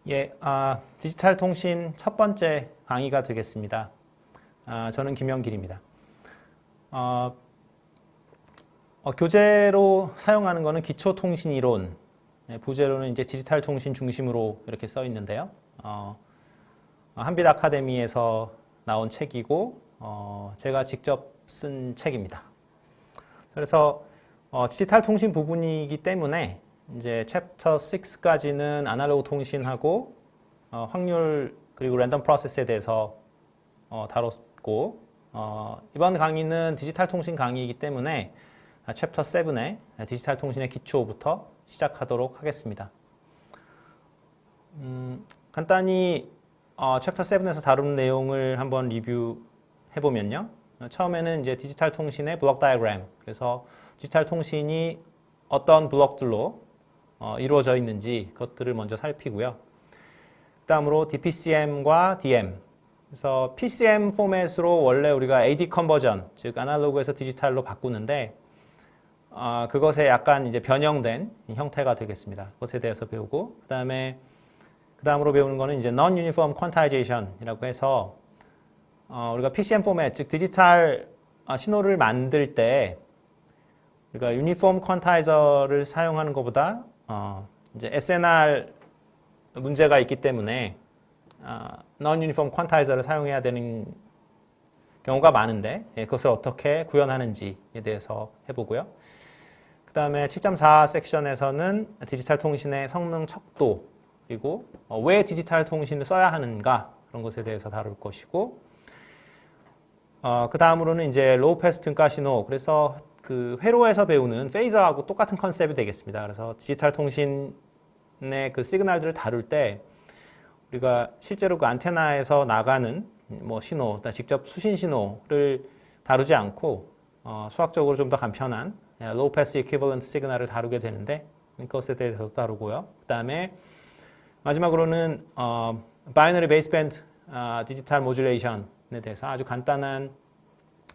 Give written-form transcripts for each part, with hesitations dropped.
예, 디지털 통신 첫 번째 강의가 되겠습니다. 저는 김영길입니다. 교재로 사용하는 것은 기초통신이론, 부제로는 이제 디지털 통신 중심으로 이렇게 써 있는데요. 한빛 아카데미에서 나온 책이고, 제가 직접 쓴 책입니다. 그래서 디지털 통신 부분이기 때문에 이제 챕터 6까지는 아날로그 통신하고 확률 그리고 랜덤 프로세스에 대해서 다뤘고 이번 강의는 디지털 통신 강의이기 때문에 챕터 7의 디지털 통신의 기초부터 시작하도록 하겠습니다. 간단히 챕터 7에서 다룬 내용을 한번 리뷰해 보면요. 처음에는 이제 디지털 통신의 블록 다이어그램, 그래서 디지털 통신이 어떤 블록들로 이루어져 있는지 그것들을 먼저 살피고요. 그 다음으로 DPCM과 DM, 그래서 PCM 포맷으로 원래 우리가 AD 컨버전, 즉 아날로그에서 디지털로 바꾸는데 그것에 약간 이제 변형된 형태가 되겠습니다. 그것에 대해서 배우고, 그 다음으로 배우는 거는 이제 Non-Uniform Quantization 이라고 해서 우리가 PCM 포맷, 즉 디지털 신호를 만들 때 우리가 유니폼 퀀타이저를 사용하는 것보다 이제 SNR 문제가 있기 때문에 Non-Uniform Quantizer를 사용해야 되는 경우가 많은데 그것을 어떻게 구현하는지에 대해서 해보고요. 그 다음에 7.4 섹션에서는 디지털 통신의 성능 척도, 그리고 왜 디지털 통신을 써야 하는가, 그런 것에 대해서 다룰 것이고, 그 다음으로는 이제 로우 패스 등가 신호, 그래서 그 회로에서 배우는 페이저하고 똑같은 컨셉이 되겠습니다. 그래서 디지털 통신의 그 시그널들을 다룰 때 우리가 실제로 그 안테나에서 나가는 뭐 신호, 직접 수신 신호를 다루지 않고 수학적으로 좀 더 간편한 로우 패스 이퀴벌런트 시그널을 다루게 되는데 그것에 대해서 다루고요. 그 다음에 마지막으로는 바이너리 베이스밴드 디지털 모듈레이션에 대해서 아주 간단한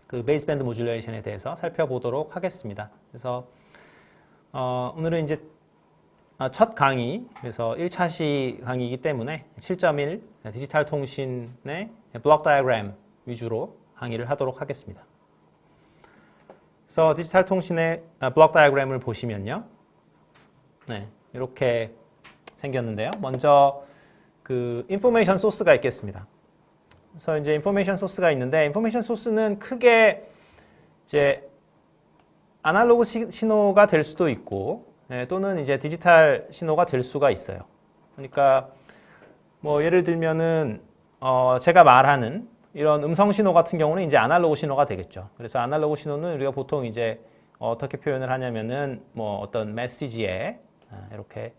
그 베이스밴드 모듈레이션에 대해서 살펴보도록 하겠습니다. 그래서 오늘은 이제 첫 강의, 그래서 1차시 강의이기 때문에 7.1 디지털 통신의 블록 다이어그램 위주로 강의를 하도록 하겠습니다. 그래서 디지털 통신의 블록 다이어그램을 보시면요. 네, 이렇게 생겼는데요. 먼저 그 인포메이션 소스가 있겠습니다. 그래서 이제 인포메이션 소스가 있는데, 인포메이션 소스는 크게 이제 아날로그 신호가 될 수도 있고, 또는 이제 디지털 신호가 될 수가 있어요. 그러니까 뭐 예를 들면은 제가 말하는 이런 음성 신호 같은 경우는 이제 아날로그 신호가 되겠죠. 그래서 아날로그 신호는 우리가 보통 이제 어떻게 표현을 하냐면은 뭐 어떤 메시지에 이렇게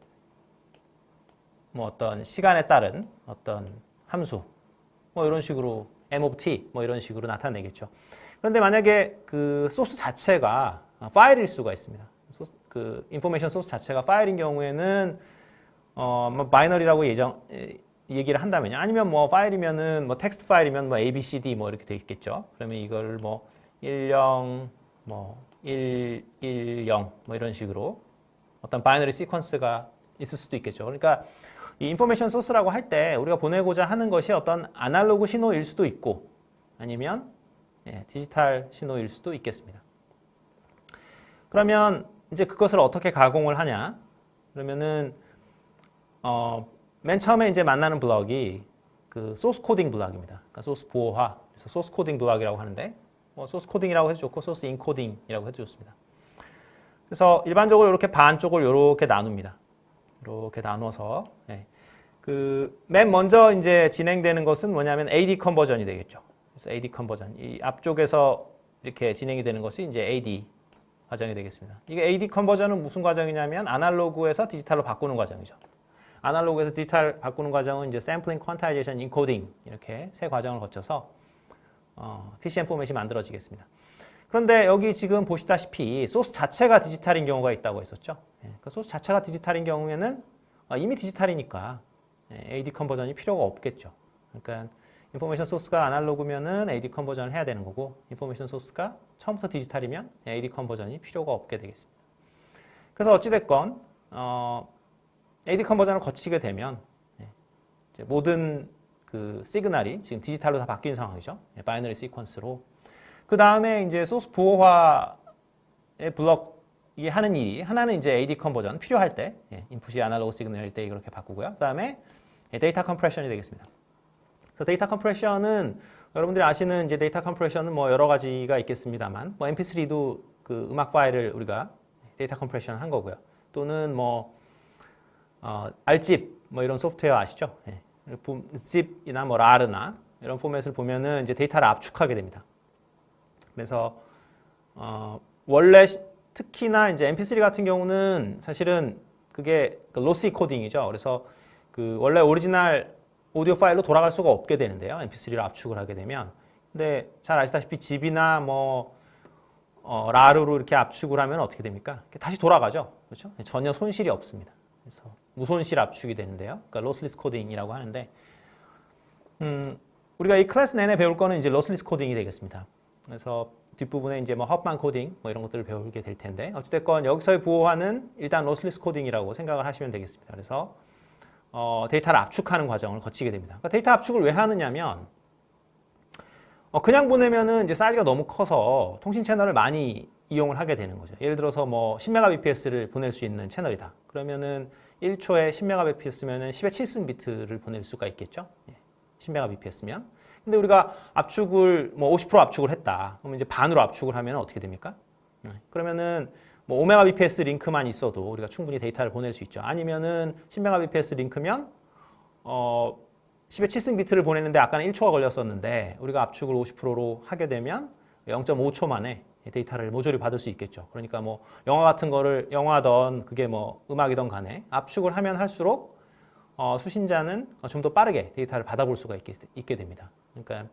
뭐 어떤 시간에 따른 어떤 함수, 뭐 이런 식으로 M of T 뭐 이런 식으로 나타내겠죠. 그런데 만약에 그 소스 자체가 파일일 수가 있습니다. 그 인포메이션 소스 자체가 파일인 경우에는 뭐 바이너리라고 얘기를 한다면요. 아니면 뭐 파일이면은 뭐 텍스트 파일이면 뭐 A, B, C, D 뭐 이렇게 돼 있겠죠. 그러면 이걸 뭐 10 뭐 110 뭐 이런 식으로 어떤 바이너리 시퀀스가 있을 수도 있겠죠. 그러니까 이 인포메이션 소스라고 할 때 우리가 보내고자 하는 것이 어떤 아날로그 신호일 수도 있고 아니면 디지털 신호일 수도 있겠습니다. 그러면 이제 그것을 어떻게 가공을 하냐? 그러면은 맨 처음에 이제 만나는 블럭이 그 소스 코딩 블럭입니다. 그러니까 소스 보호화, 그래서 소스 코딩 블럭이라고 하는데 뭐 소스 코딩이라고 해도 좋고 소스 인코딩이라고 해도 좋습니다. 그래서 일반적으로 이렇게 반쪽을 이렇게 나눕니다. 이렇게 나눠서 그 맨 먼저 이제 진행되는 것은 뭐냐면 AD 컨버전이 되겠죠. 그래서 AD 컨버전, 이 앞쪽에서 이렇게 진행이 되는 것이 이제 AD 과정이 되겠습니다. 이게 AD 컨버전은 무슨 과정이냐면 아날로그에서 디지털로 바꾸는 과정이죠. 아날로그에서 디지털 바꾸는 과정은 이제 샘플링, 퀀타이제이션, 인코딩 이렇게 세 과정을 거쳐서 PCM 포맷이 만들어지겠습니다. 그런데 여기 지금 보시다시피 소스 자체가 디지털인 경우가 있다고 했었죠. 그 소스 자체가 디지털인 경우에는 이미 디지털이니까 AD 컨버전이 필요가 없겠죠. 그러니까 인포메이션 소스가 아날로그면은 AD 컨버전을 해야 되는 거고, 인포메이션 소스가 처음부터 디지털이면 AD 컨버전이 필요가 없게 되겠습니다. 그래서 어찌됐건 AD 컨버전을 거치게 되면 이제 모든 그 시그널이 지금 디지털로 다 바뀐 상황이죠. 바이너리 시퀀스로. 그 다음에 이제 소스 부호화의 블럭이 하는 일이 하나는 이제 AD 컨버전 필요할 때 인풋이 아날로그 시그널일 때 이렇게 바꾸고요. 그 다음에 데이터 컴프레션이 되겠습니다. 그래서 데이터 컴프레션은 여러분들이 아시는 이제 데이터 컴프레션은 뭐 여러 가지가 있겠습니다만 뭐 MP3도 그 음악 파일을 우리가 데이터 컴프레션 한 거고요. 또는 뭐 R집 뭐 이런 소프트웨어 아시죠? zip이나 뭐 RAR나 이런 포맷을 보면은 이제 데이터를 압축하게 됩니다. 그래서 원래 특히나 이제 MP3 같은 경우는 사실은 그게 그 로시 코딩이죠. 그래서 그 원래 오리지널 오디오 파일로 돌아갈 수가 없게 되는데요. MP3를 압축을 하게 되면. 근데 잘 아시다시피 zip이나 뭐 RAR로 이렇게 압축을 하면 어떻게 됩니까? 다시 돌아가죠. 그렇죠? 전혀 손실이 없습니다. 그래서 무손실 압축이 되는데요. 그러니까 로스리스 코딩이라고 하는데 우리가 이 클래스 내내 배울 거는 이제 로스리스 코딩이 되겠습니다. 그래서 뒷부분에 이제 뭐 헙만 코딩 뭐 이런 것들을 배우게 될 텐데 어찌됐건 여기서의 부호화는 일단 로스리스 코딩이라고 생각을 하시면 되겠습니다. 그래서 데이터를 압축하는 과정을 거치게 됩니다. 그러니까 데이터 압축을 왜 하느냐면 그냥 보내면은 이제 사이즈가 너무 커서 통신 채널을 많이 이용을 하게 되는 거죠. 예를 들어서 뭐 10Mbps를 보낼 수 있는 채널이다. 그러면은 1초에 10Mbps면은 10의 7승 비트를 보낼 수가 있겠죠. 10Mbps면. 근데 우리가 압축을 뭐 50% 압축을 했다. 그러면 이제 반으로 압축을 하면 어떻게 됩니까? 그러면은 뭐 5Mbps 링크만 있어도 우리가 충분히 데이터를 보낼 수 있죠. 아니면은 10Mbps 링크면 10의 7승 비트를 보내는데 아까는 1초가 걸렸었는데 우리가 압축을 50%로 하게 되면 0.5초 만에 데이터를 모조리 받을 수 있겠죠. 그러니까 뭐 영화 같은 거를 영화든 그게 뭐 음악이든 간에 압축을 하면 할수록 수신자는 좀 더 빠르게 데이터를 받아볼 수가 있게 됩니다. 그러니까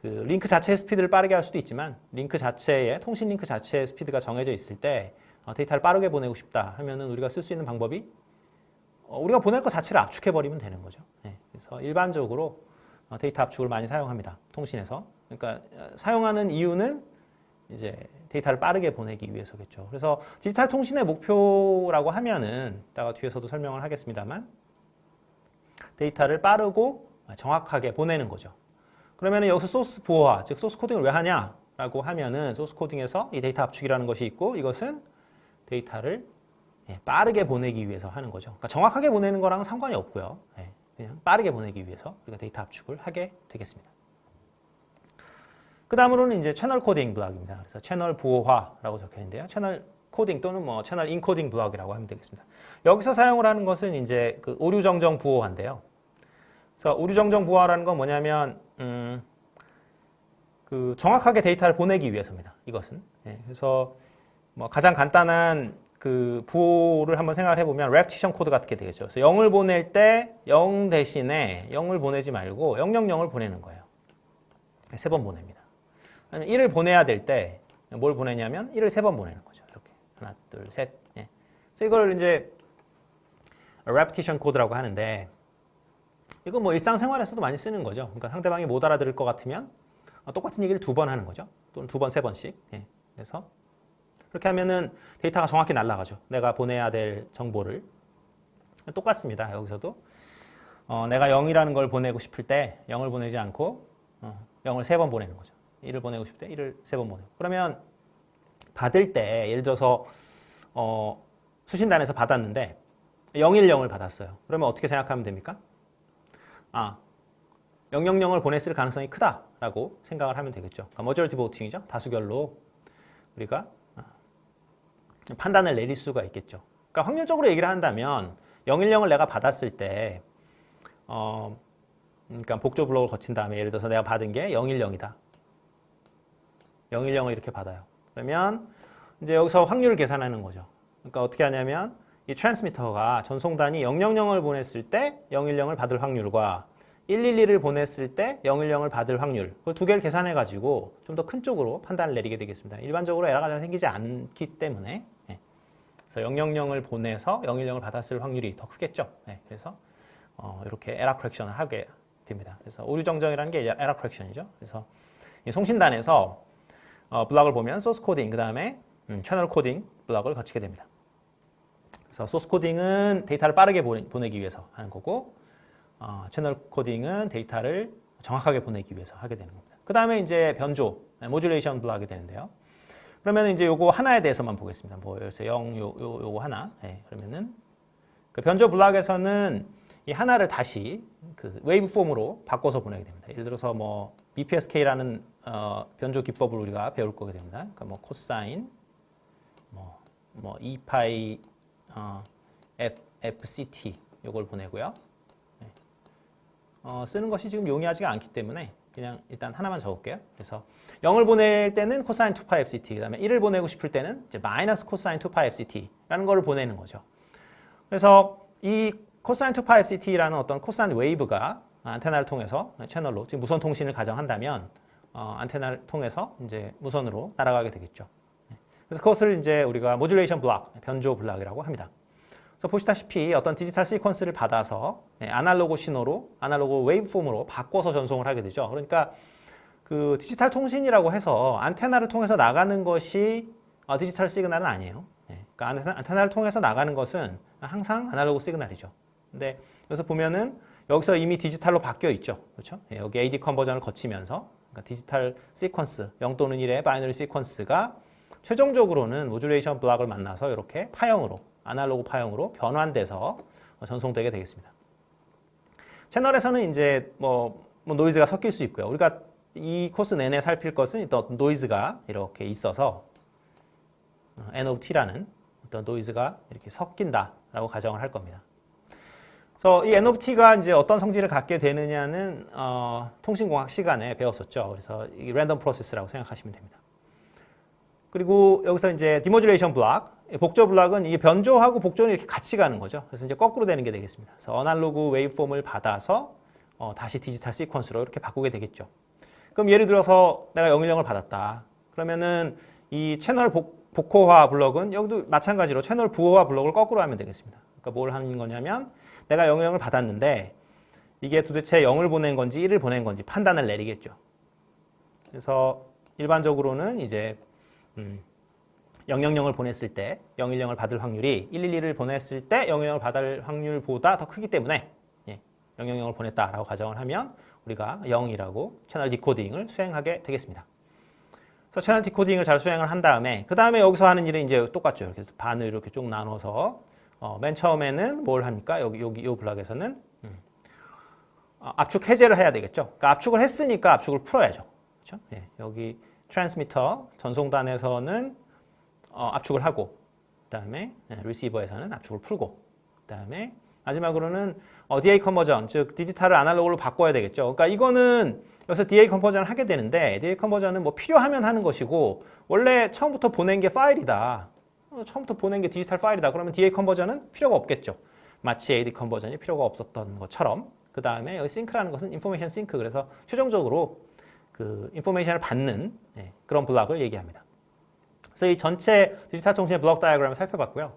그 링크 자체의 스피드를 빠르게 할 수도 있지만 링크 자체의 통신 링크 자체의 스피드가 정해져 있을 때 데이터를 빠르게 보내고 싶다 하면은 우리가 쓸 수 있는 방법이 우리가 보낼 것 자체를 압축해 버리면 되는 거죠. 그래서 일반적으로 데이터 압축을 많이 사용합니다. 통신에서. 그러니까 사용하는 이유는 이제 데이터를 빠르게 보내기 위해서겠죠. 그래서 디지털 통신의 목표라고 하면은 이따가 뒤에서도 설명을 하겠습니다만 데이터를 빠르고 정확하게 보내는 거죠. 그러면 여기서 소스 부호화, 즉 소스 코딩을 왜 하냐라고 하면은 소스 코딩에서 이 데이터 압축이라는 것이 있고 이것은 데이터를 빠르게 보내기 위해서 하는 거죠. 그러니까 정확하게 보내는 거랑은 상관이 없고요. 그냥 빠르게 보내기 위해서 우리가 데이터 압축을 하게 되겠습니다. 그 다음으로는 이제 채널 코딩 블럭입니다. 그래서 채널 부호화라고 적혀 있는데요. 채널 코딩 또는 뭐 채널 인코딩 블럭이라고 하면 되겠습니다. 여기서 사용을 하는 것은 이제 그 오류 정정 부호화인데요. 그래서 오류 정정 부호화라는 건 뭐냐면 그 정확하게 데이터를 보내기 위해서입니다. 이것은. 그래서 뭐 가장 간단한 그 부호를 한번 생각을 해보면 repetition 코드 같게 되겠죠. 그래서 0을 보낼 때 0 대신에 0을 보내지 말고 000을 보내는 거예요. 3번 보냅니다. 1을 보내야 될 때 뭘 보내냐면 1을 3번 보내는 거죠. 이렇게 하나, 둘, 셋. 그래서 이걸 이제 repetition 코드라고 하는데 이건 뭐 일상생활에서도 많이 쓰는 거죠. 그러니까 상대방이 못 알아들을 것 같으면 똑같은 얘기를 2번 하는 거죠. 또는 2번, 3번씩. 그래서 그렇게 하면은 데이터가 정확히 날아가죠. 내가 보내야 될 정보를. 똑같습니다. 여기서도. 내가 0이라는 걸 보내고 싶을 때 0을 보내지 않고 0을 3번 보내는 거죠. 1을 보내고 싶을 때 1을 3번 보내고. 그러면 받을 때 예를 들어서 수신단에서 받았는데 010을 받았어요. 그러면 어떻게 생각하면 됩니까? 000을 보냈을 가능성이 크다라고 생각을 하면 되겠죠. 그러니까 majority voting이죠. 다수결로 우리가 판단을 내릴 수가 있겠죠. 그러니까 확률적으로 얘기를 한다면 010을 내가 받았을 때 그러니까 복조 블록을 거친 다음에 예를 들어서 내가 받은 게 010이다. 010을 이렇게 받아요. 그러면 이제 여기서 확률을 계산하는 거죠. 그러니까 어떻게 하냐면 이 트랜스미터가 전송단이 000을 보냈을 때 010을 받을 확률과 112를 보냈을 때 010을 받을 확률 그 두 개를 계산해 가지고 좀 더 큰 쪽으로 판단을 내리게 되겠습니다. 일반적으로 에러가 잘 생기지 않기 때문에 그래서 000을 보내서 010을 받았을 확률이 더 크겠죠. 그래서 이렇게 에러 커렉션을 하게 됩니다. 그래서 오류 정정이라는 게 에러 커렉션이죠. 그래서 이 송신단에서 블럭을 보면 소스 코딩 그 다음에 채널 코딩 블럭을 거치게 됩니다. 그래서 소스 코딩은 데이터를 빠르게 보내기 위해서 하는 거고 채널 코딩은 데이터를 정확하게 보내기 위해서 하게 되는 겁니다. 그 다음에 이제 변조, 모듈레이션 블록이 되는데요. 그러면 이제 요거 하나에 대해서만 보겠습니다. 뭐 여기서 0, 요거 하나. 네, 그러면은 그 변조 블록에서는 이 하나를 다시 그 웨이브 폼으로 바꿔서 보내게 됩니다. 예를 들어서 뭐 BPSK라는 변조 기법을 우리가 배울 거게 됩니다. 그러니까 뭐 코사인, 뭐 E파이 FCT 요걸 보내고요. 네. 쓰는 것이 지금 용이하지가 않기 때문에 그냥 일단 하나만 적을게요. 그래서 0을 보낼 때는 코사인 2파이 FCT, 그 다음에 1을 보내고 싶을 때는 이제 마이너스 코사인 2파이 FCT라는 걸 보내는 거죠. 그래서 이 코사인 2파이 FCT라는 어떤 코사인 웨이브가 안테나를 통해서 채널로 지금 무선 통신을 가정한다면 안테나를 통해서 이제 무선으로 날아가게 되겠죠. 그래서 그것을 이제 우리가 모듈레이션 블록, 변조 블록이라고 합니다. 그래서 보시다시피 어떤 디지털 시퀀스를 받아서 아날로그 신호로, 아날로그 웨이브 폼으로 바꿔서 전송을 하게 되죠. 그러니까 그 디지털 통신이라고 해서 안테나를 통해서 나가는 것이 디지털 시그널은 아니에요. 그러니까 안테나를 통해서 나가는 것은 항상 아날로그 시그널이죠. 근데 여기서 보면은 여기서 이미 디지털로 바뀌어 있죠. 그렇죠? 여기 AD 컨버전을 거치면서 그러니까 디지털 시퀀스, 0 또는 1의 바이너리 시퀀스가 최종적으로는 모듈레이션 블록을 만나서 이렇게 파형으로, 아날로그 파형으로 변환돼서 전송되게 되겠습니다. 채널에서는 이제 뭐 노이즈가 섞일 수 있고요. 우리가 이 코스 내내 살필 것은 어떤 노이즈가 이렇게 있어서 N/T라는 어떤 노이즈가 이렇게 섞인다라고 가정을 할 겁니다. 그래서 이 N/T가 이제 어떤 성질을 갖게 되느냐는 통신공학 시간에 배웠었죠. 그래서 이 랜덤 프로세스라고 생각하시면 됩니다. 그리고 여기서 이제 디모듈레이션 블록, 복조 블록은 이게 변조하고 복조는 이렇게 같이 가는 거죠. 그래서 이제 거꾸로 되는 게 되겠습니다. 그래서 어날로그 웨이브폼을 받아서 다시 디지털 시퀀스로 이렇게 바꾸게 되겠죠. 그럼 예를 들어서 내가 010을 받았다. 그러면은 이 채널 복호화 블록은 여기도 마찬가지로 채널 부호화 블록을 거꾸로 하면 되겠습니다. 그러니까 뭘 하는 거냐면 내가 010을 받았는데 이게 도대체 0을 보낸 건지 1을 보낸 건지 판단을 내리겠죠. 그래서 일반적으로는 이제 000을 보냈을 때 010을 받을 확률이 111을 보냈을 때 010을 받을 확률보다 더 크기 때문에 000을 보냈다라고 가정을 하면 우리가 0이라고 채널 디코딩을 수행하게 되겠습니다. 그래서 채널 디코딩을 잘 수행을 한 다음에 그 다음에 여기서 하는 일은 이제 똑같죠. 이렇게 반을 이렇게 쭉 나눠서 맨 처음에는 뭘 합니까? 여기 이 블록에서는 압축 해제를 해야 되겠죠. 그러니까 압축을 했으니까 압축을 풀어야죠. 그렇죠? 여기 트랜스미터 전송단에서는 압축을 하고 그다음에 리시버에서는 압축을 풀고 그다음에 마지막으로는 DA 컨버전, 즉 디지털을 아날로그로 바꿔야 되겠죠. 그러니까 이거는 여기서 DA 컨버전을 하게 되는데 DA 컨버전은 뭐 필요하면 하는 것이고 원래 처음부터 보낸 게 파일이다. 처음부터 보낸 게 디지털 파일이다. 그러면 DA 컨버전은 필요가 없겠죠. 마치 AD 컨버전이 필요가 없었던 것처럼. 그 다음에 여기 싱크라는 것은 인포메이션 싱크. 그래서 최종적으로 그 인포메이션을 받는 그런 블록을 얘기합니다. 그래서 이 전체 디지털 통신의 블록 다이어그램을 살펴봤고요.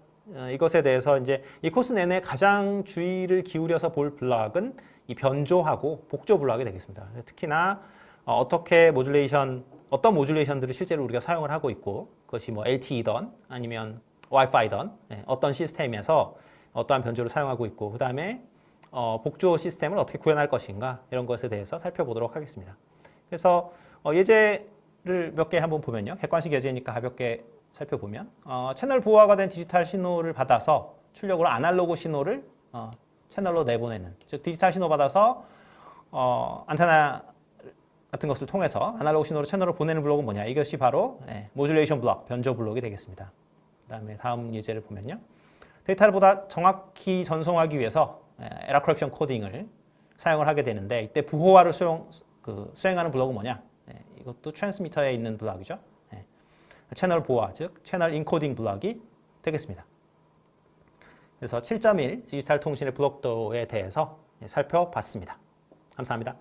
이것에 대해서 이제 이 코스 내내 가장 주의를 기울여서 볼 블록은 이 변조하고 복조 블록이 되겠습니다. 특히나 어떤 모듈레이션들을 실제로 우리가 사용을 하고 있고 그것이 뭐 LTE든 아니면 와이파이든 어떤 시스템에서 어떠한 변조를 사용하고 있고 그 다음에 복조 시스템을 어떻게 구현할 것인가 이런 것에 대해서 살펴보도록 하겠습니다. 그래서 예제를 몇 개 한번 보면요. 객관식 예제니까 가볍게 살펴보면 채널 보호화가 된 디지털 신호를 받아서 출력으로 아날로그 신호를 채널로 내보내는, 즉 디지털 신호 받아서 안테나 같은 것을 통해서 아날로그 신호로 채널을 보내는 블록은 뭐냐? 이것이 바로 모듈레이션 블록, 변조 블록이 되겠습니다. 그다음에 다음 예제를 보면요. 데이터를 보다 정확히 전송하기 위해서 에러 커렉션 코딩을 사용을 하게 되는데 이때 부호화를 수행하는 블록은 뭐냐? 이것도 트랜스미터에 있는 블록이죠. 채널 보호화, 즉 채널 인코딩 블록이 되겠습니다. 그래서 7.1 디지털 통신의 블록도에 대해서 살펴봤습니다. 감사합니다.